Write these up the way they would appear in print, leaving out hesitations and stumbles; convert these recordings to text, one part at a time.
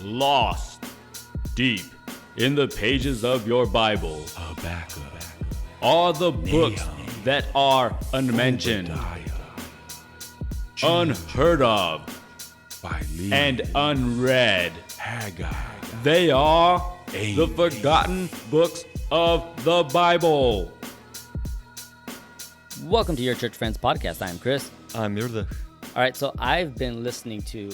lost deep in the pages of your Bible are the books that are unmentioned, unheard of, and unread. They are the forgotten books of the Bible. Welcome to Your Church Friends Podcast. I'm Chris. I'm Yurda. All right, so I've been listening to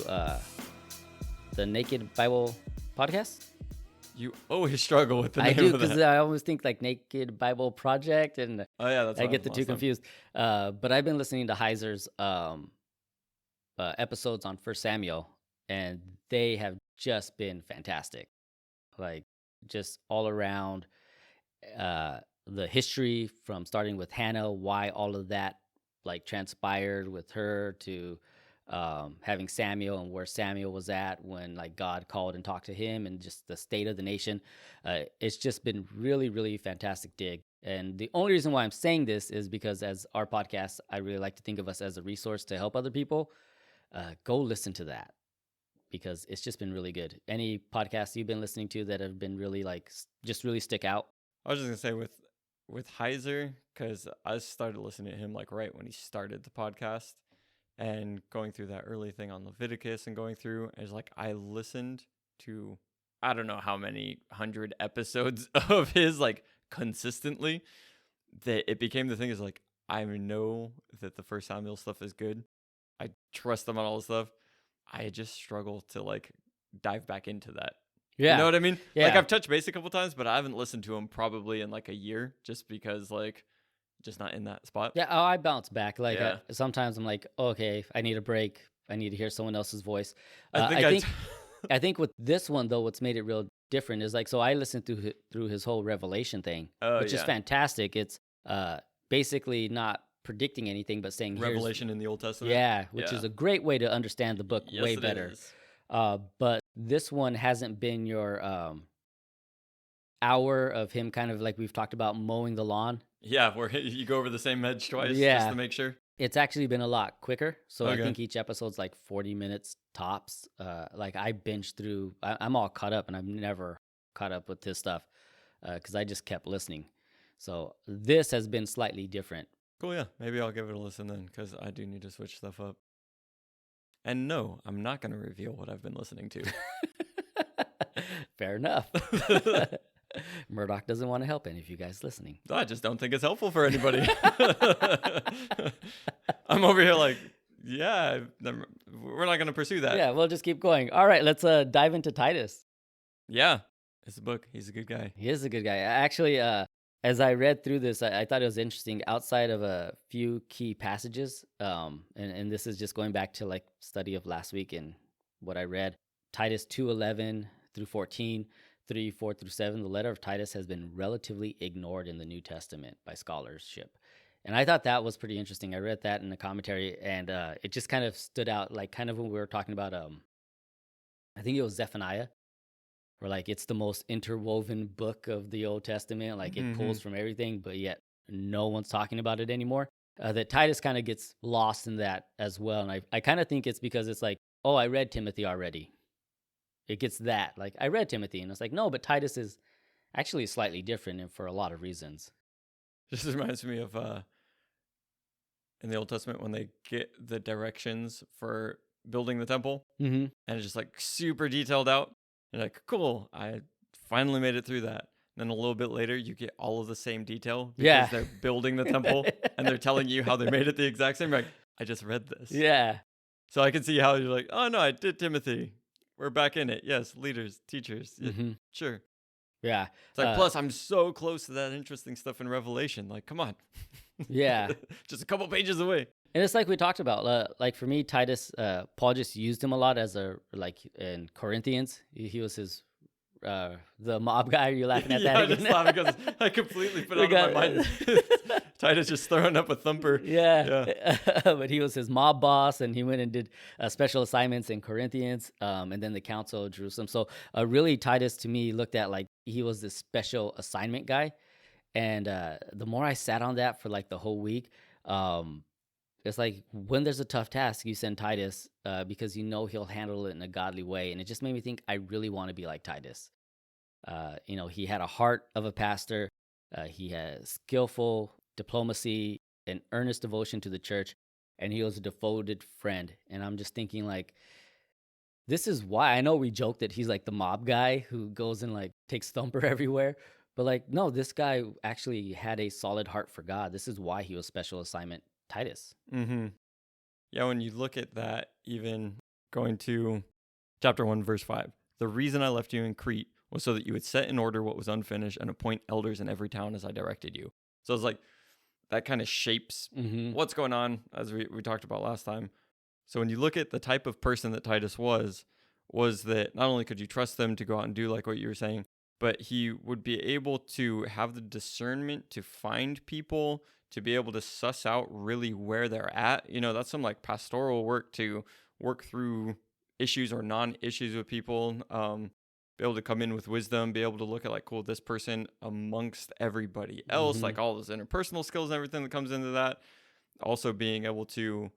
the Naked Bible podcast. You always struggle with the name I do, of because that. I always think like Naked Bible Project, and Oh yeah, that's I get the two confused. But I've been listening to Heiser's episodes on 1 Samuel, and they have just been fantastic. Like, just all around the history from starting with Hannah, why all of that like transpired with her, to having Samuel and where Samuel was at when like God called and talked to him, and just the state of the nation. It's just been really, really fantastic dig. And the only reason why I'm saying this is because as our podcast, I really like to think of us as a resource to help other people. Go listen to that, because it's just been really good. Any podcasts you've been listening to that have been really like just really stick out? I was just gonna say with Heiser, because I started listening to him like right when he started the podcast, and going through that early thing on Leviticus and going through, it's like I listened to I don't know how many 100 episodes of his like consistently, that it became the thing is like I know that the 1 Samuel stuff is good. I trust them on all the stuff. I just struggle to like dive back into that. Yeah. You know what I mean? Yeah. Like I've touched base a couple times, but I haven't listened to him probably in like a year, just because like just not in that spot. Yeah, I bounce back. Like Yeah. sometimes I'm like, okay, I need a break. I need to hear someone else's voice. I I think with this one though, what's made it real different is like, so I listened through his whole Revelation thing, which is fantastic. It's basically not predicting anything, but saying Revelation in the Old Testament. Yeah, which is a great way to understand the book way better. But this one hasn't been your hour of him kind of like we've talked about mowing the lawn. Yeah, where you go over the same edge twice just to make sure. It's actually been a lot quicker. So Okay. I think each episode's like 40 minutes tops. Like I binged through, I'm all caught up, and I've never caught up with his stuff because I just kept listening. So this has been slightly different. Cool, yeah. Maybe I'll give it a listen then, because I do need to switch stuff up. And no, I'm not going to reveal what I've been listening to. Fair enough. Murdoch doesn't want to help any of you guys listening. I just don't think it's helpful for anybody. I'm over here like, yeah, we're not going to pursue that. Yeah, we'll just keep going. All right, let's dive into Titus. Yeah, it's a book. He's a good guy. He is a good guy. Actually, as I read through this, I thought it was interesting outside of a few key passages. And this is just going back to like study of last week and what I read. Titus 2:11 through 14, 3:4 through 7. The letter of Titus has been relatively ignored in the New Testament by scholarship. And I thought that was pretty interesting. I read that in the commentary, and it just kind of stood out, like kind of when we were talking about, I think it was Zephaniah, where like it's the most interwoven book of the Old Testament. Like it pulls from everything, but yet no one's talking about it anymore. That Titus kind of gets lost in that as well. And I kind of think it's because it's like, oh, I read Timothy already. It gets that. Like, I read Timothy, and it's like, no, but Titus is actually slightly different and for a lot of reasons. This reminds me of in the Old Testament when they get the directions for building the temple, and it's just like super detailed out. You're like, cool, I finally made it through that. Then a little bit later, you get all of the same detail because they're building the temple and they're telling you how they made it the exact same. You're like, I just read this. Yeah. So I can see how you're like, oh no, I did Timothy. We're back in it. Yes, leaders, teachers. Yeah, sure. Yeah. It's like, plus I'm so close to that interesting stuff in Revelation. Like, come on. Yeah. Just a couple pages away. And it's like we talked about, like for me, Titus, Paul just used him a lot as like in Corinthians. He was his, the mob guy. Are you laughing at that? I just laugh because I completely put it out of my mind. Titus just throwing up a thumper. Yeah. But he was his mob boss, and he went and did special assignments in Corinthians, and then the Council of Jerusalem. So really, Titus to me looked at like he was this special assignment guy. And the more I sat on that for like the whole week, it's like when there's a tough task, you send Titus because you know he'll handle it in a godly way. And it just made me think I really want to be like Titus. He had a heart of a pastor. He had skillful diplomacy and earnest devotion to the church, and he was a devoted friend. And I'm just thinking, like, this is why I know we joke that he's like the mob guy who goes and like takes Thumper everywhere. But like, no, this guy actually had a solid heart for God. This is why he was special assignment Titus. Mm-hmm. Yeah, when you look at that, even going to chapter 1, verse 5, the reason I left you in Crete was so that you would set in order what was unfinished and appoint elders in every town as I directed you. So it's like that kind of shapes what's going on, as we talked about last time. So when you look at the type of person that Titus was that not only could you trust them to go out and do like what you were saying, but he would be able to have the discernment to find people, to be able to suss out really where they're at. That's some like pastoral work, to work through issues or non-issues with people, be able to come in with wisdom, be able to look at like, cool, this person amongst everybody else, like all those interpersonal skills and everything that comes into that. Also being able to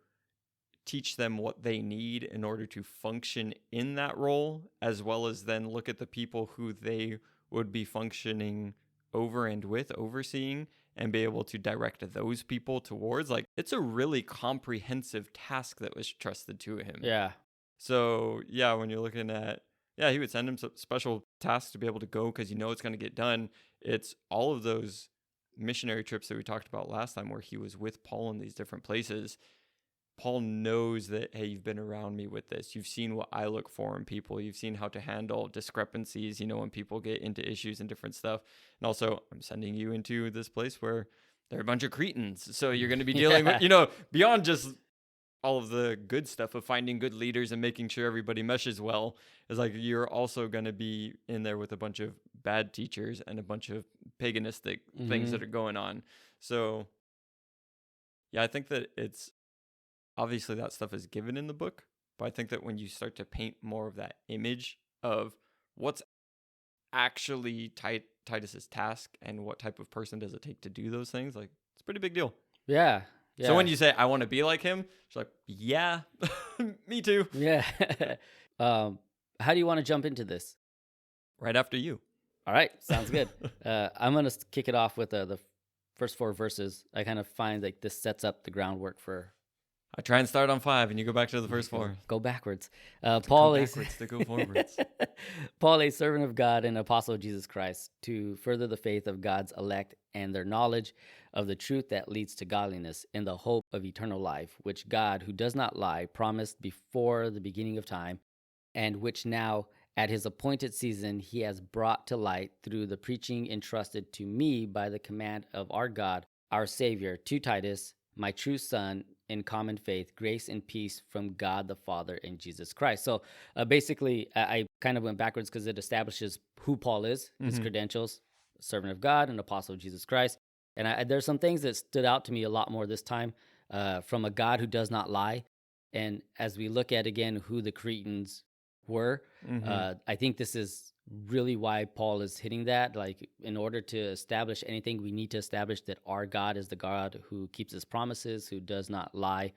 teach them what they need in order to function in that role, as well as then look at the people who they would be functioning over and with, overseeing, and be able to direct those people towards. Like, it's a really comprehensive task that was trusted to him. Yeah. So, yeah, when you're looking at, he would send him some special tasks to be able to go because it's going to get done. It's all of those missionary trips that we talked about last time where he was with Paul in these different places. Paul knows that, hey, you've been around me with this. You've seen what I look for in people. You've seen how to handle discrepancies, when people get into issues and different stuff. And also, I'm sending you into this place where there are a bunch of Cretans. So you're going to be dealing with, beyond just all of the good stuff of finding good leaders and making sure everybody meshes well, is like you're also going to be in there with a bunch of bad teachers and a bunch of paganistic things that are going on. So, yeah, I think that it's, obviously that stuff is given in the book, but I think that when you start to paint more of that image of what's actually Titus's task and what type of person does it take to do those things, like, it's a pretty big deal. Yeah. So when you say, I want to be like him, it's like, yeah, me too. Yeah. How do you want to jump into this? Right after you. All right. Sounds good. I'm going to kick it off with the first 4 verses. I kind of find like this sets up the groundwork for... I try and start on 5 and you go back to the first 4. Go backwards. Paul, to go forwards. Paul, a servant of God and apostle of Jesus Christ, to further the faith of God's elect and their knowledge of the truth that leads to godliness in the hope of eternal life, which God, who does not lie, promised before the beginning of time, and which now, at his appointed season, he has brought to light through the preaching entrusted to me by the command of our God, our Savior, to Titus, my true son, in common faith, grace and peace from God the Father and Jesus Christ. So basically, I kind of went backwards because it establishes who Paul is, his credentials, servant of God, and apostle of Jesus Christ. And there's some things that stood out to me a lot more this time from a God who does not lie. And as we look at, again, who the Cretans were, I think this is really why Paul is hitting that. Like, in order to establish anything, we need to establish that our God is the God who keeps his promises, who does not lie.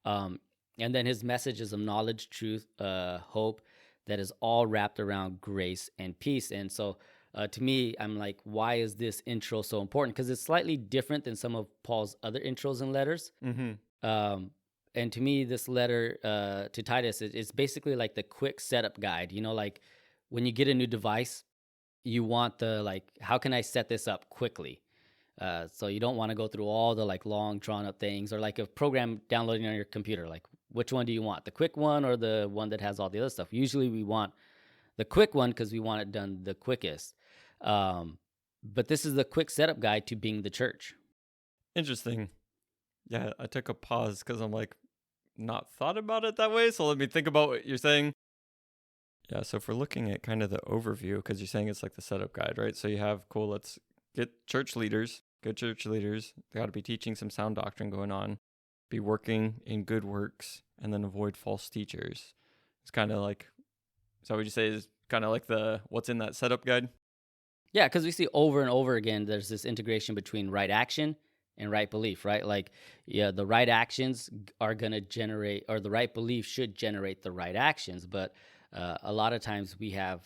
And then his message is of knowledge, truth, hope, that is all wrapped around grace and peace. And so to me, I'm like, why is this intro so important? Because it's slightly different than some of Paul's other intros and letters. And to me, this letter to Titus, it's basically like the quick setup guide. Like when you get a new device, you want the, like, how can I set this up quickly? So you don't want to go through all the like long drawn up things, or like a program downloading on your computer. Like, which one do you want? The quick one or the one that has all the other stuff? Usually we want the quick one because we want it done the quickest. But this is the quick setup guide to being the church. Interesting. Yeah, I took a pause because I'm like, not thought about it that way. So let me think about what you're saying. Yeah, so if we're looking at kind of the overview, because you're saying it's like the setup guide, right? So you have, cool, let's get church leaders, good church leaders. They got to be teaching some sound doctrine going on, be working in good works, and then avoid false teachers. It's kind of like, so would you say is kind of like the what's in that setup guide? Yeah, because we see over and over again, there's this integration between right action and right belief, right? Like, yeah, the right actions are going to generate, or the right belief should generate the right actions. But a lot of times we have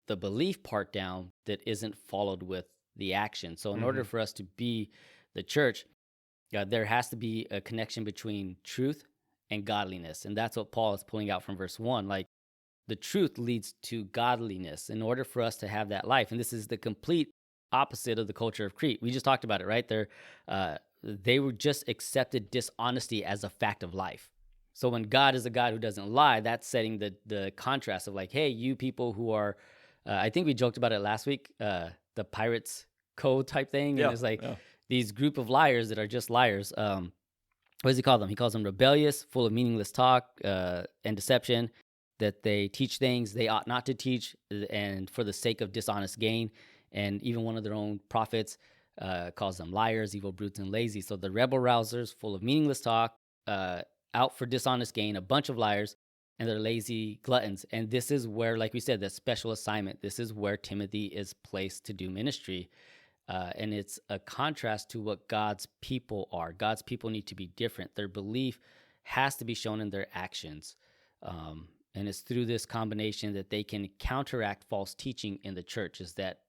the belief part down that isn't followed with the action. So in order for us to be the church, there has to be a connection between truth and godliness. And that's what Paul is pulling out from verse 1. Like, the truth leads to godliness in order for us to have that life. And this is the complete opposite of the culture of Crete. We just talked about it, right? They were just accepted dishonesty as a fact of life. So when God is a God who doesn't lie, that's setting the contrast of like, hey, you people who are, I think we joked about it last week, the Pirates Code type thing. And it's like these group of liars that are just liars. What does he call them? He calls them rebellious, full of meaningless talk and deception, that they teach things they ought not to teach, and for the sake of dishonest gain. And even one of their own prophets calls them liars, evil brutes, and lazy. So the rebel rousers, full of meaningless talk, out for dishonest gain, a bunch of liars, and they're lazy gluttons. And this is where, like we said, that special assignment, this is where Timothy is placed to do ministry. And it's a contrast to what God's people are. God's people need to be different. Their belief has to be shown in their actions. And it's through this combination that they can counteract false teaching in the church, is that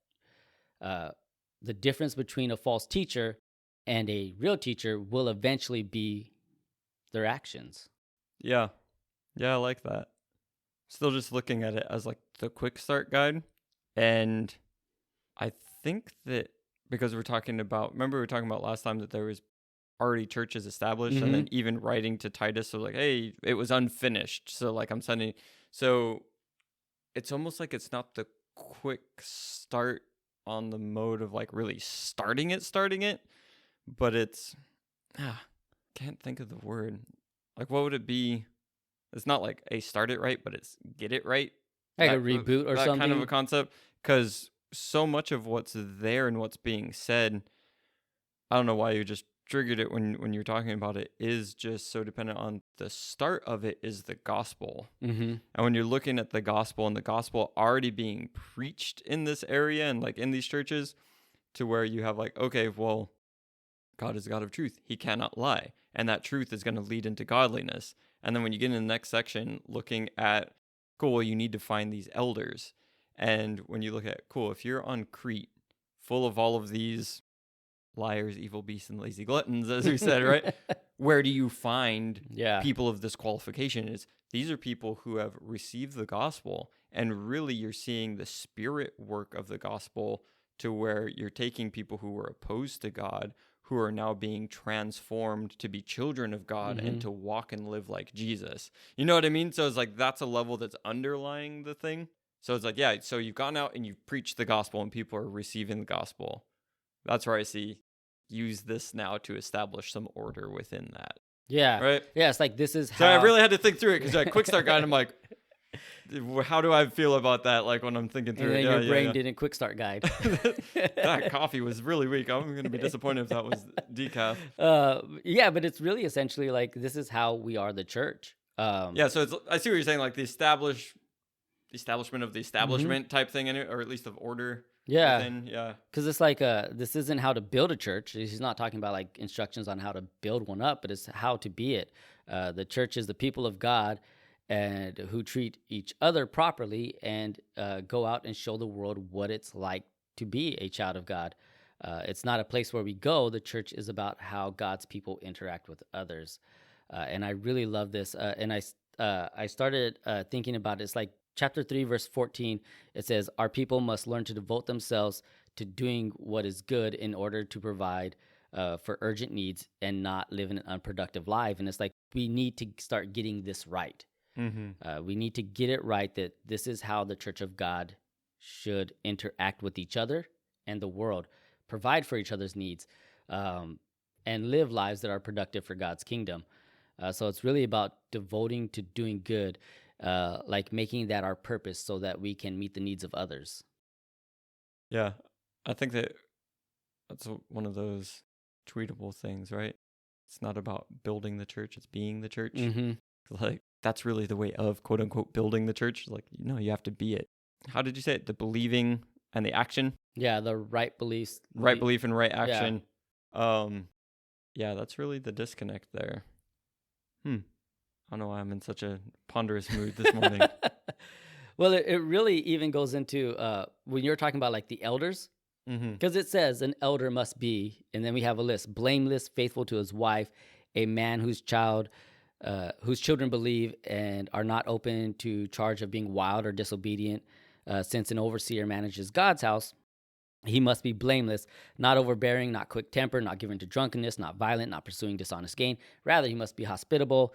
the difference between a false teacher and a real teacher will eventually be their actions. Yeah. Yeah, I like that. Still just looking at it as like the quick start guide. And I think that because remember we were talking about last time that there was already churches established, and then even writing to Titus, so like, hey, it was unfinished, so like I'm sending, so it's almost like it's not the quick start on the mode of like really starting it, but it's can't think of the word, like what would it be? It's not like a start it right, but it's get it right, like a reboot or that something, kind of a concept, because so much of what's there and what's being said, I don't know why you just triggered it when you're talking about it, is just so dependent on the start of it is the gospel. And when you're looking at the gospel and the gospel already being preached in this area and like in these churches, to where you have like, okay, well, God is a God of truth. He cannot lie. And that truth is going to lead into godliness. And then when you get in the next section, looking at, cool, well, you need to find these elders. And when you look at, cool, if you're on Crete, full of all of these liars, evil beasts, and lazy gluttons, as we said, right? Where do you find people of this qualification? These are people who have received the gospel, and really you're seeing the spirit work of the gospel, to where you're taking people who were opposed to God, who are now being transformed to be children of God and to walk and live like Jesus. You know what I mean? So it's like that's a level that's underlying the thing. So it's like, yeah, so you've gone out and you've preached the gospel and people are receiving the gospel. That's where I see use this now to establish some order within that. Yeah. Right? Yeah, it's like this is how... So I really had to think through it, because I quick start guide, I'm like, how do I feel about that? Like when I'm thinking through and it. Your brain didn't quick start guide. That coffee was really weak. I'm going to be disappointed if that was decaf. Yeah, but it's really essentially like this is how we are the church. So it's, I see what you're saying, like the establishment of the establishment type thing, or at least of order. Yeah. Because it's like this isn't how to build a church. He's not talking about like instructions on how to build one up, but it's how to be it. The church is the people of God, and who treat each other properly and go out and show the world what it's like to be a child of God. It's not a place where we go. The church is about how God's people interact with others. And I really love this. And I started thinking about it. It's like chapter 3, verse 14. It says, our people must learn to devote themselves to doing what is good in order to provide for urgent needs and not live an unproductive life. And it's like we need to start getting this right. We need to get it right, that this is how the church of God should interact with each other and the world, provide for each other's needs, and live lives that are productive for God's kingdom. So it's really about devoting to doing good, like making that our purpose so that we can meet the needs of others. Yeah, I think that's one of those tweetable things, right? It's not about building the church, it's being the church. Like, that's really the way of, quote unquote, building the church. Like, you have to be it. How did you say it? The believing and the action? Yeah, the right beliefs. Right belief and right action. Yeah, that's really the disconnect there. I don't know why I'm in such a ponderous mood this morning. Well, it really even goes into when you're talking about like the elders, because it says an elder must be, and then we have a list: blameless, faithful to his wife, a man whose children believe and are not open to charge of being wild or disobedient. Since an overseer manages God's house, he must be blameless, not overbearing, not quick-tempered, not given to drunkenness, not violent, not pursuing dishonest gain. Rather, he must be hospitable,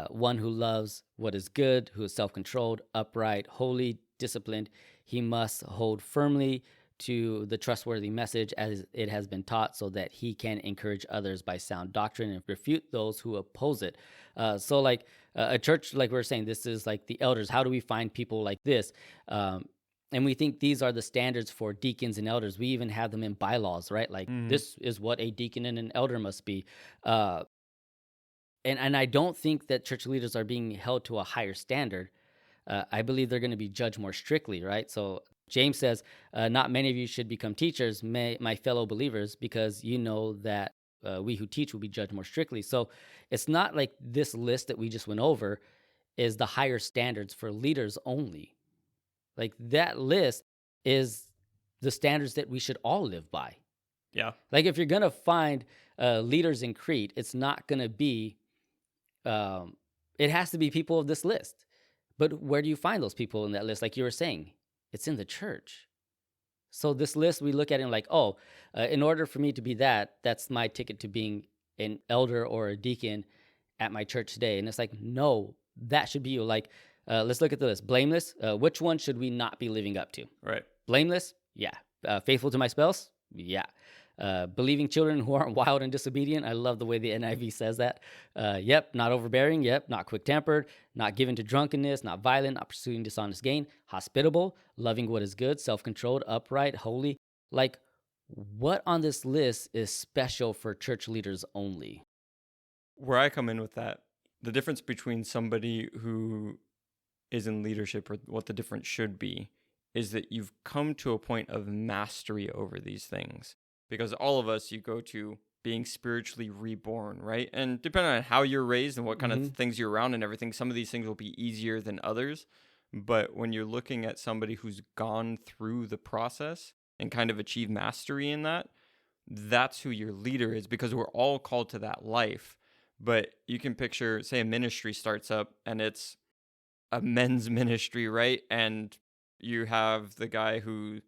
one who loves what is good, who is self-controlled, upright, holy, disciplined. He must hold firmly to the trustworthy message as it has been taught, so that he can encourage others by sound doctrine and refute those who oppose it. So like a church, like we were saying, this is like the elders. How do we find people like this? And we think these are the standards for deacons and elders. We even have them in bylaws, right? Like this is what a deacon and an elder must be. And I don't think that church leaders are being held to a higher standard. I believe they're going to be judged more strictly, right? So James says, not many of you should become teachers, my fellow believers, because you know that we who teach will be judged more strictly. So it's not like this list that we just went over is the higher standards for leaders only. Like that list is the standards that we should all live by. Yeah. Like if you're going to find leaders in Crete, it's not going to be, it has to be people of this list. But where do you find those people in that list? Like you were saying, it's in the church. So this list, we look at it and like, in order for me to be that's my ticket to being an elder or a deacon at my church today. And it's like, no, that should be you. Like, let's look at the list. Blameless. Which one should we not be living up to? Right. Blameless. Yeah. Faithful to my spouse. Yeah. Believing children who aren't wild and disobedient. I love the way the NIV says that. Yep. Not overbearing. Yep. Not quick-tempered. Not given to drunkenness. Not violent. Not pursuing dishonest gain. Hospitable. Loving what is good. Self-controlled. Upright. Holy. Like, what on this list is special for church leaders only? Where I come in with that, the difference between somebody who is in leadership, or what the difference should be, is that you've come to a point of mastery over these things. Because all of us, you go to being spiritually reborn, right? And depending on how you're raised and what kind of things you're around and everything, some of these things will be easier than others. But when you're looking at somebody who's gone through the process and kind of achieved mastery in that, that's who your leader is, because we're all called to that life. But you can picture, say a ministry starts up and it's a men's ministry, right? And you have the guy who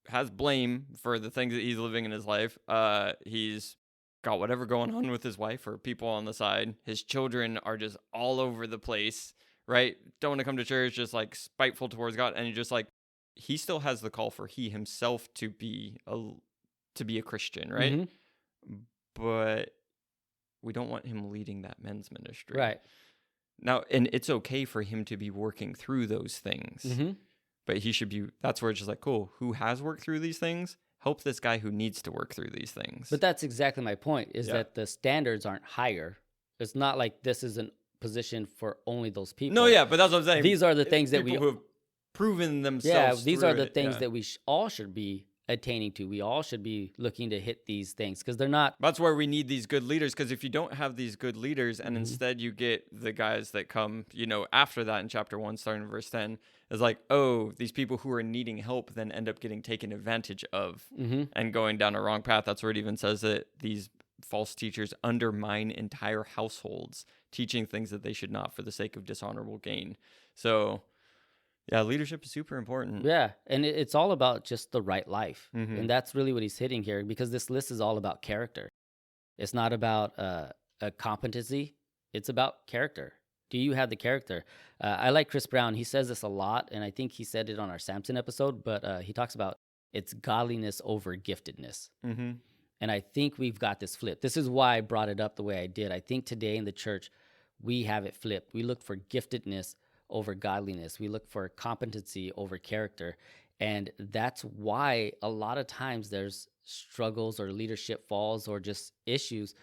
has blame for the things that he's living in his life. He's got whatever going on with his wife or people on the side. His children are just all over the place, right? Don't want to come to church, just like spiteful towards God. And you're just like, he still has the call for he himself to be a Christian, right? But we don't want him leading that men's ministry. Right. Now, and it's okay for him to be working through those things, but he should be, that's where it's just like, cool, who has worked through these things? Help this guy who needs to work through these things. But that's exactly my point, is that the standards aren't higher. It's not like this is a position for only those people. No, yeah, but that's what I'm saying. These are the things that who have proven themselves. Yeah, these are the it, things that we all should be attaining to. We all should be looking to hit these things, because they're not. That's where we need these good leaders, because if you don't have these good leaders and instead you get the guys that come, after that in chapter 1, starting in verse 10, is like, these people who are needing help then end up getting taken advantage of and going down a wrong path. That's where it even says that these false teachers undermine entire households, teaching things that they should not for the sake of dishonorable gain. So yeah, leadership is super important. Yeah, and it's all about just the right life. And that's really what he's hitting here, because this list is all about character. It's not about a competency. It's about character. Do you have the character? I like Chris Brown. He says this a lot, and I think he said it on our Samson episode, but he talks about it's godliness over giftedness. And I think we've got this flipped. This is why I brought it up the way I did. I think today in the church, we have it flipped. We look for giftedness over godliness. We look for competency over character. And that's why a lot of times there's struggles or leadership falls or just issues,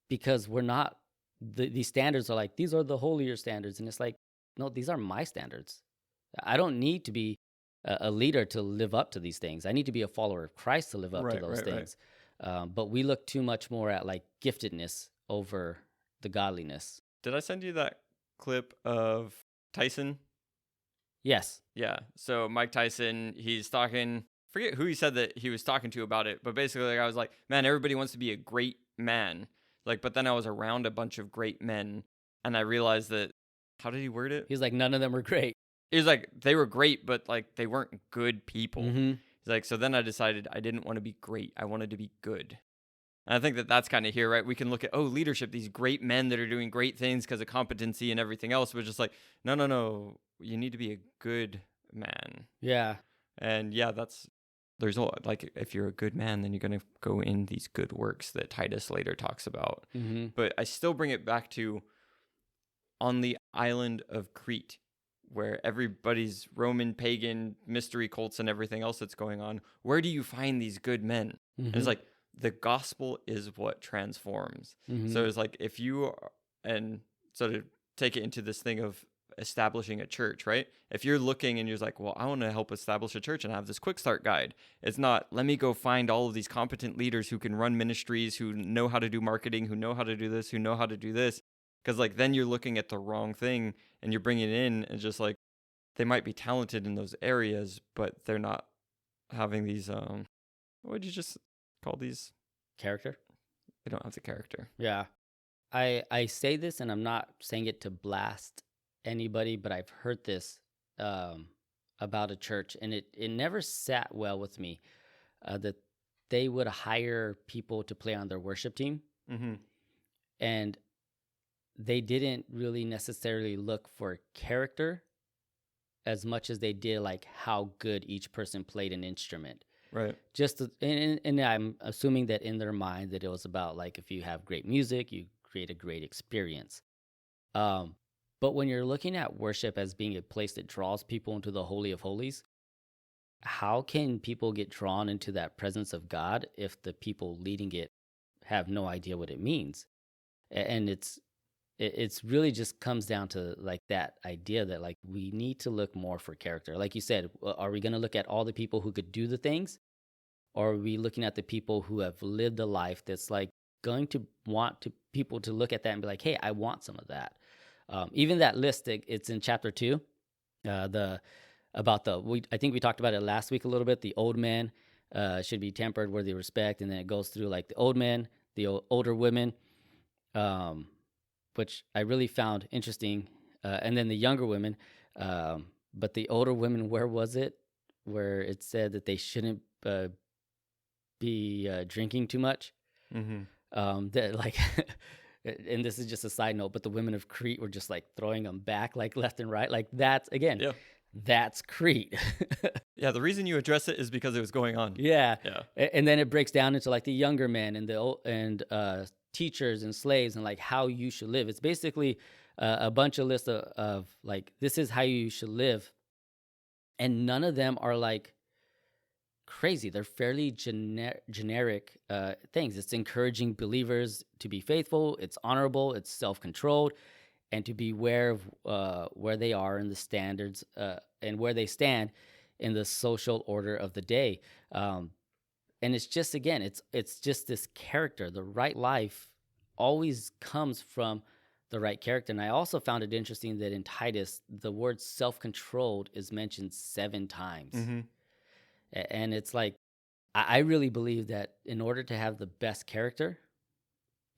because we're not, these standards are like, these are the holier standards. And it's like, no, these are my standards. I don't need to be a leader to live up to these things. I need to be a follower of Christ to live up to those things. But we look too much more at like giftedness over the godliness. Did I send you that clip of Tyson? Yes. Yeah. So Mike Tyson, he's talking, forget who he said that he was talking to about it, but basically like, I was like, man, everybody wants to be a great man. Like, but then I was around a bunch of great men and I realized that, how did he word it? He's like, none of them were great. He was like, they were great, but like they weren't good people. Mm-hmm. He's like, so then I decided I didn't want to be great. I wanted to be good. And I think that that's kind of here, right? We can look at, leadership, these great men that are doing great things because of competency and everything else. But just like, no. You need to be a good man. Yeah. And yeah, there's like, if you're a good man, then you're going to go in these good works that Titus later talks about. Mm-hmm. But I still bring it back to on the island of Crete, where everybody's Roman pagan mystery cults and everything else that's going on. Where do you find these good men? Mm-hmm. And it's like, the gospel is what transforms. Mm-hmm. So it's like, if you are, and so to take it into this thing of establishing a church, right? If you're looking and you're like, well, I want to help establish a church and I have this quick start guide. It's not, let me go find all of these competent leaders who can run ministries, who know how to do marketing, who know how to do this, who know how to do this. Because like, then you're looking at the wrong thing and you're bringing it in and just like, they might be talented in those areas, but they're not having these, what would you just call these? Character. They don't have the character. Yeah. I say this and I'm not saying it to blast anybody, but I've heard this about a church and it never sat well with me that they would hire people to play on their worship team. Mm-hmm. And they didn't really necessarily look for character as much as they did like how good each person played an instrument. Right. And I'm assuming that in their mind that it was about like if you have great music, you create a great experience. But when you're looking at worship as being a place that draws people into the Holy of Holies, how can people get drawn into that presence of God if the people leading it have no idea what it means? And it's really just comes down to like that idea that like we need to look more for character. Like you said, are we going to look at all the people who could do the things? Or are we looking at the people who have lived a life that's like going to want to people to look at that and be like, hey, I want some of that. Even that list, it's in chapter 2, I think we talked about it last week a little bit. The old men should be tempered worthy of respect. And then it goes through like the old men, the older women, which I really found interesting. And then the younger women. But the older women, where was it? Where it said that they shouldn't be drinking too much. Mm-hmm. That like, and this is just a side note, but the women of Crete were just like throwing them back like left and right. Like that's, again, that's Crete. Yeah, the reason you address it is because it was going on. Yeah. Yeah. And then it breaks down into like the younger men and teachers and slaves and like how you should live. It's basically a bunch of lists of like, this is how you should live. And none of them are like crazy. They're fairly generic things. It's encouraging believers to be faithful. It's honorable. It's self-controlled, and to be aware of where they are in the standards and where they stand in the social order of the day. And it's just, again, it's just this character. The right life always comes from the right character. And I also found it interesting that in Titus, the word self-controlled is mentioned 7 times. Mm-hmm. And it's like, I really believe that in order to have the best character,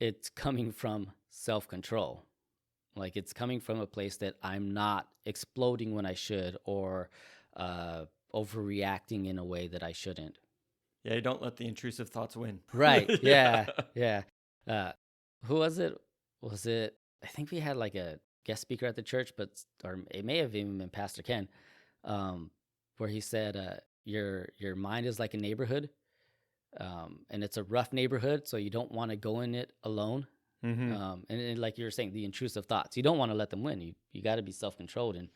it's coming from self-control. Like it's coming from a place that I'm not exploding when I should or overreacting in a way that I shouldn't. Yeah, you don't let the intrusive thoughts win. Right. Yeah. Who was it? I think we had like a guest speaker at the church, or it may have even been Pastor Ken, where he said, your mind is like a neighborhood, and it's a rough neighborhood, so you don't want to go in it alone. Mm-hmm. And like you were saying, the intrusive thoughts, you don't want to let them win. You got to be self-controlled. And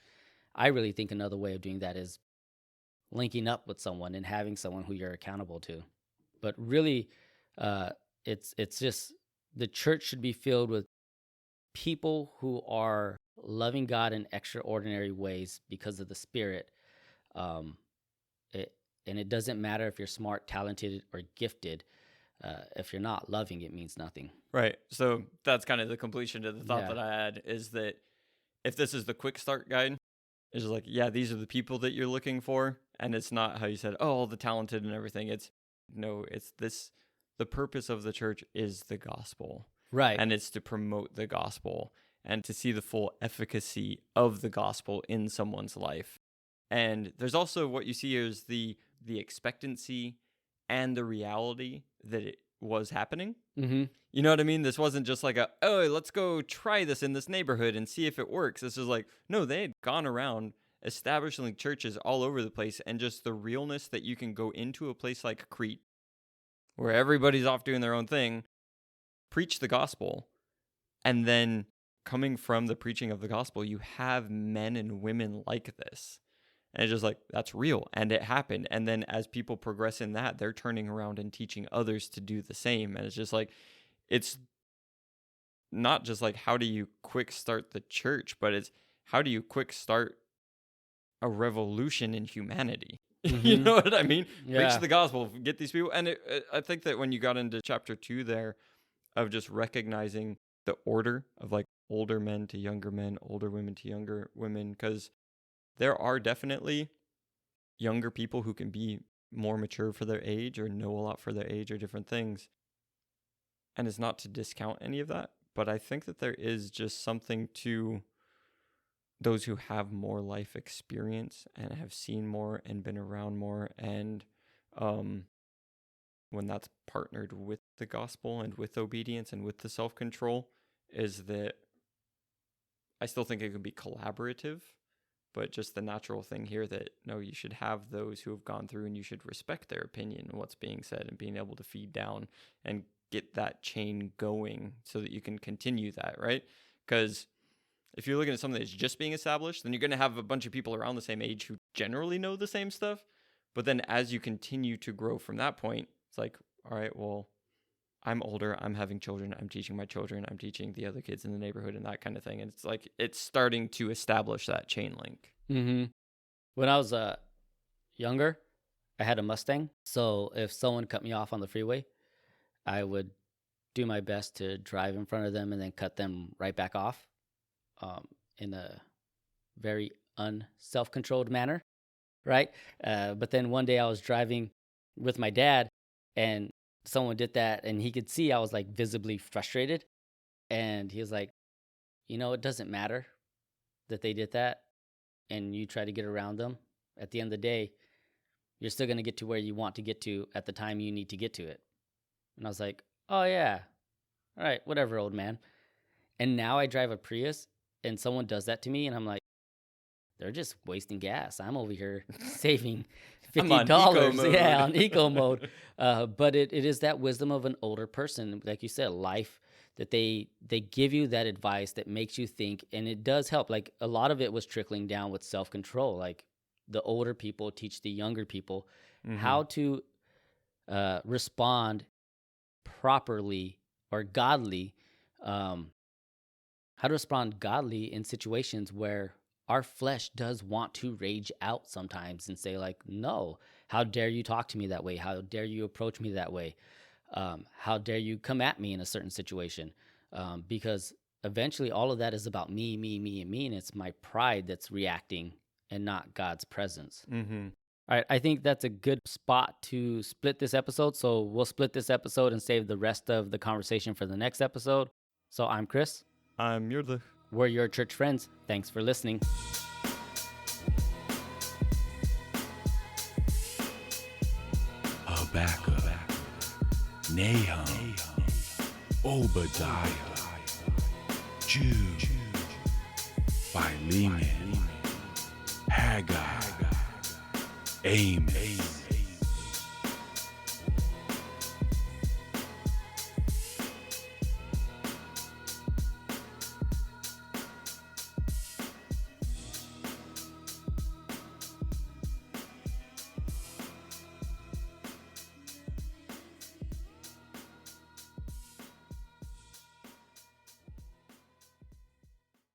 I really think another way of doing that is linking up with someone and having someone who you're accountable to. But really, it's just the church should be filled with people who are loving God in extraordinary ways because of the Spirit. And it doesn't matter if you're smart, talented, or gifted. If you're not loving, it means nothing. Right. So that's kind of the completion to the thought Yeah. that I had, is that if this is the quick start guide, it's just like, yeah, these are the people that you're looking for. And it's not how you said, oh, all the talented and everything. It's this. The purpose of the church is the gospel. Right. And it's to promote the gospel and to see the full efficacy of the gospel in someone's life. And there's also what you see here is the expectancy and the reality that it was happening. Mm-hmm. You know what I mean? This wasn't just like let's go try this in this neighborhood and see if it works. This is like, no, they had gone around establishing churches all over the place, and just the realness that you can go into a place like Crete, where everybody's off doing their own thing, preach the gospel, and then coming from the preaching of the gospel, you have men and women like this. And it's just like, that's real. And it happened. And then as people progress in that, they're turning around and teaching others to do the same. And it's just like, it's not just like, how do you quick start the church, but it's how do you quick start a revolution in humanity? Mm-hmm. You know what I mean? Yeah. Preach the gospel, get these people. And I think that when you got into chapter 2 there, of just recognizing the order of like older men to younger men, older women to younger women, because there are definitely younger people who can be more mature for their age or know a lot for their age or different things. And it's not to discount any of that, but I think that there is just something to those who have more life experience and have seen more and been around more. And when that's partnered with the gospel and with obedience and with the self-control, is that I still think it can be collaborative, but just the natural thing here that, no, you should have those who have gone through and you should respect their opinion and what's being said and being able to feed down and get that chain going so that you can continue that, right? Because if you're looking at something that's just being established, then you're going to have a bunch of people around the same age who generally know the same stuff. But then as you continue to grow from that point, it's like, all right, well, I'm older, I'm having children, I'm teaching my children, I'm teaching the other kids in the neighborhood and that kind of thing. And it's like, it's starting to establish that chain link. Mm-hmm. When I was younger, I had a Mustang. So if someone cut me off on the freeway, I would do my best to drive in front of them and then cut them right back off in a very unself-controlled manner, right? But then one day I was driving with my dad and someone did that and he could see I was like visibly frustrated. And he was like, it doesn't matter that they did that and you try to get around them. At the end of the day, you're still going to get to where you want to get to at the time you need to get to it. And I was like, oh yeah, all right, whatever, old man. And now I drive a Prius and someone does that to me and I'm like, they're just wasting gas. I'm over here saving $50. Yeah, on eco mode. But it is that wisdom of an older person, like you said, life, that they give you that advice that makes you think, and it does help. Like a lot of it was trickling down with self-control. Like the older people teach the younger people how to respond properly or godly, how to respond godly in situations where our flesh does want to rage out sometimes and say like, no, how dare you talk to me that way? How dare you approach me that way? How dare you come at me in a certain situation? Because eventually all of that is about me, and it's my pride that's reacting and not God's presence. Mm-hmm. All right, I think that's a good spot to split this episode. So we'll split this episode and save the rest of the conversation for the next episode. So I'm Chris. I'm Yurda. We're your church friends. Thanks for listening. Habakkuk, Nahum, Obadiah, Jude, Philemon, Haggai, Amos,